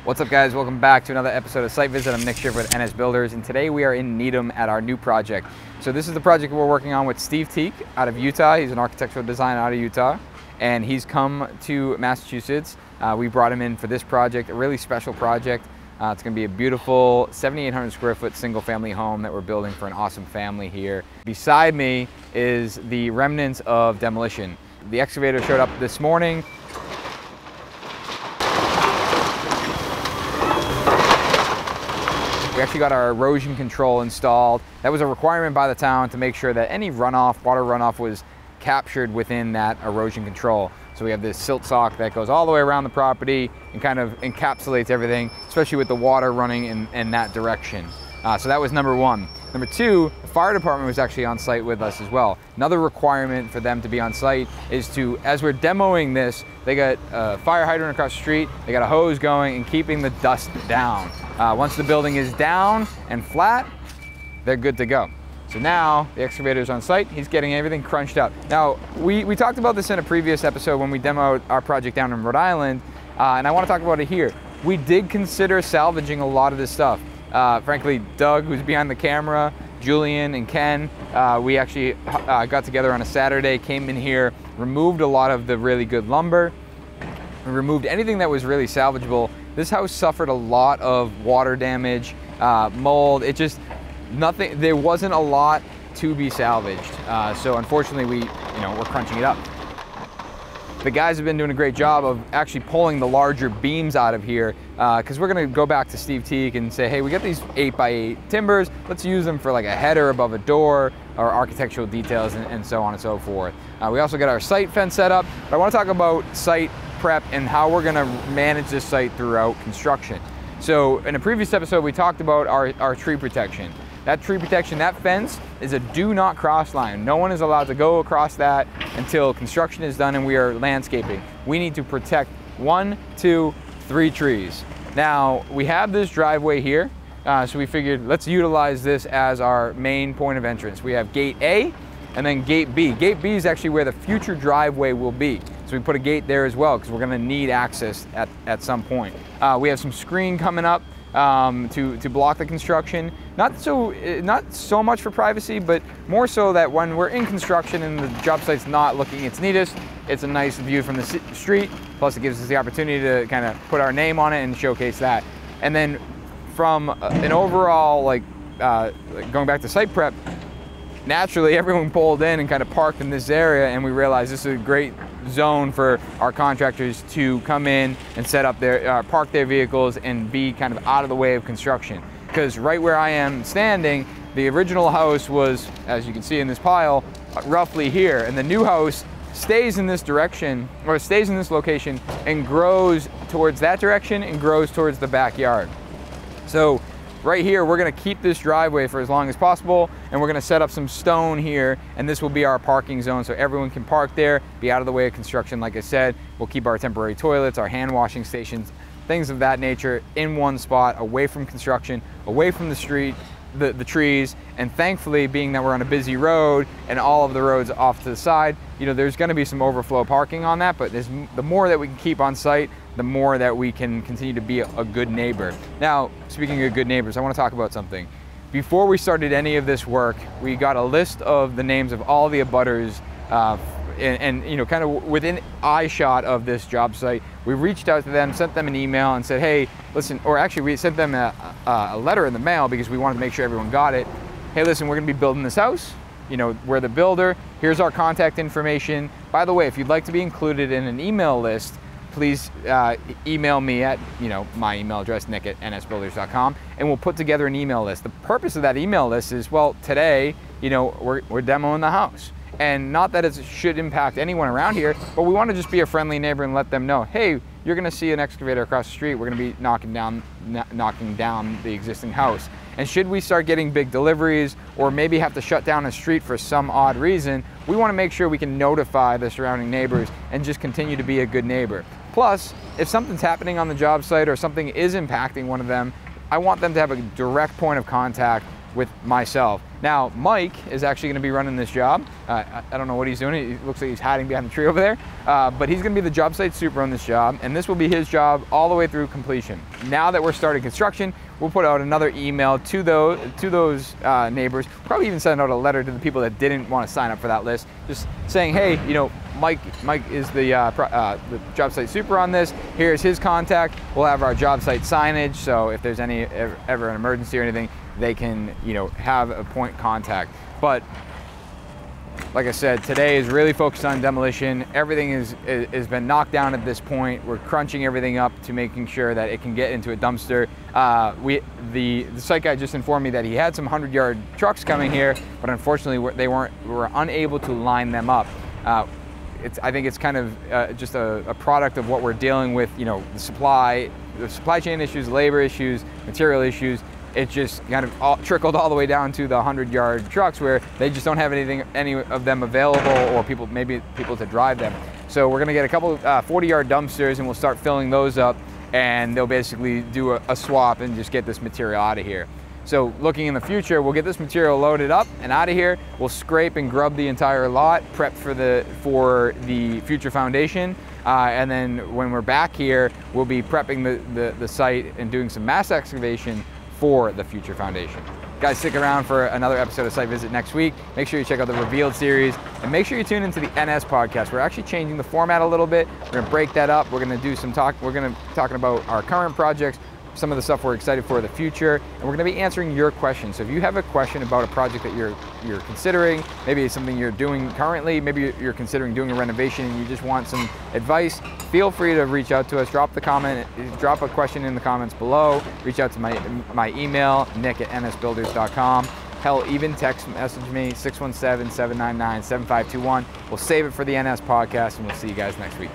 What's up, guys? Welcome back to another episode of Site Visit. I'm Nick Schiffer with NS Builders, and today we are in Needham at our new project. So this is the project we're working on with Steve Teak out of Utah. He's an architectural designer out of Utah, and he's come to Massachusetts. We brought him in for this project, a really special project. It's going to be a beautiful 7,800 square foot single family home that we're building for an awesome family here. Beside me is the remnants of Demolition. The excavator showed up this morning. We actually got our erosion control installed. That was a requirement by the town to make sure that any runoff, water runoff, was captured within that erosion control. So we have this silt sock that goes all the way around the property and kind of encapsulates everything, especially with the water running in that direction. So that was number one. Number two, the fire department was actually on site with us as well. Another requirement for them to be on site is to, as we're demoing this, they got a fire hydrant across the street, they got a hose going and keeping the dust down. Once the building is down and flat, they're good to go. So now the excavator's on site, he's getting everything crunched up. Now, we talked about this in a previous episode when we demoed our project down in Rhode Island, and I want to talk about it here. We did consider salvaging a lot of this stuff. Frankly, Doug, who's behind the camera, Julian and Ken, we actually got together on a Saturday, came in here, removed a lot of the really good lumber, removed anything that was really salvageable. This house suffered a lot of water damage, mold. It just, nothing, there wasn't a lot to be salvaged. So unfortunately, we're crunching it up. The guys have been doing a great job of actually pulling the larger beams out of here, because we're gonna go back to Steve Teak and say, hey, we got these 8x8 timbers, let's use them for like a header above a door or architectural details and so on and so forth. We also got our site fence set up, but I wanna talk about site prep and how we're gonna manage this site throughout construction. So in a previous episode, we talked about our tree protection. That tree protection, that fence, is a do not cross line. No one is allowed to go across that until construction is done and we are landscaping. We need to protect 1, 2, 3 trees. Now, we have this driveway here, so we figured let's utilize this as our main point of entrance. We have gate A and then gate B. Gate B is actually where the future driveway will be. So we put a gate there as well because we're gonna need access at some point. We have some screen coming up to block the construction. Not so much for privacy, but more so that when we're in construction and the job site's not looking its neatest, it's a nice view from the street. Plus it gives us the opportunity to kind of put our name on it and showcase that. And then from an overall, going back to site prep, naturally everyone pulled in and kind of parked in this area, and we realized this is a great zone for our contractors to come in and set up their, park their vehicles and be kind of out of the way of construction. Because right where I am standing, the original house was, as you can see in this pile, roughly here, and the new house stays in this direction, or stays in this location, and grows towards that direction and grows towards the backyard. So right here, we're gonna keep this driveway for as long as possible, and we're gonna set up some stone here, and this will be our parking zone so everyone can park there, be out of the way of construction. Like I said, we'll keep our temporary toilets, our hand washing stations, things of that nature in one spot, away from construction, away from the street, the trees, and thankfully, being that we're on a busy road and all of the roads off to the side, there's gonna be some overflow parking on that, but the more that we can keep on site, the more that we can continue to be a good neighbor. Now, speaking of good neighbors, I wanna talk about something. Before we started any of this work, we got a list of the names of all the abutters and kind of within eye shot of this job site. We reached out to them, sent them an email and said, hey, listen, or actually we sent them a letter in the mail because we wanted to make sure everyone got it. Hey, listen, we're gonna be building this house. We're the builder. Here's our contact information. By the way, if you'd like to be included in an email list, please email me at my email address, nick@nsbuilders.com, and we'll put together an email list. The purpose of that email list is, well, today, we're demoing the house. And not that it should impact anyone around here, but we want to just be a friendly neighbor and let them know, hey, you're gonna see an excavator across the street. We're gonna be knocking down the existing house. And should we start getting big deliveries or maybe have to shut down a street for some odd reason, we wanna make sure we can notify the surrounding neighbors and just continue to be a good neighbor. Plus, if something's happening on the job site or something is impacting one of them, I want them to have a direct point of contact with myself. Now, Mike is actually going to be running this job. I don't know what he's doing. He looks like he's hiding behind the tree over there, but he's going to be the job site super on this job, and this will be his job all the way through completion. Now that we're starting construction, we'll put out another email to those neighbors. Probably even send out a letter to the people that didn't want to sign up for that list, just saying, hey, you know, Mike is the job site super on this. Here's his contact. We'll have our job site signage, so if there's ever an emergency or anything, they can, you know, have a point contact. But like I said, today is really focused on demolition. Everything has been knocked down at this point. We're crunching everything up to making sure that it can get into a dumpster. The site guy just informed me that he had some 100-yard trucks coming here, but unfortunately we were unable to line them up. I think it's kind of just a product of what we're dealing with, you know, the supply chain issues, labor issues, material issues. It just kind of trickled all the way down to the 100-yard trucks where they just don't have any of them available, or maybe people to drive them. So we're gonna get a couple 40-yard dumpsters, and we'll start filling those up, and they'll basically do a swap and just get this material out of here. So looking in the future, we'll get this material loaded up and out of here. We'll scrape and grub the entire lot, prep for the future foundation. And then when we're back here, we'll be prepping the site and doing some mass excavation for the future foundation. Guys, stick around for another episode of Site Visit next week. Make sure you check out the Revealed series, and make sure you tune into the NS podcast. We're actually changing the format a little bit. We're gonna break that up. We're gonna do some talk. We're gonna be talking about our current projects, some of the stuff we're excited for the future, and we're going to be answering your questions. So if you have a question about a project that you're considering, maybe it's something you're doing currently, maybe you're considering doing a renovation and you just want some advice, feel free to reach out to us. Drop a question in the comments below. Reach out to my email, nick@nsbuilders.com. Hell, even text message me, 617-799-7521. We'll save it for the NS podcast, and we'll see you guys next week.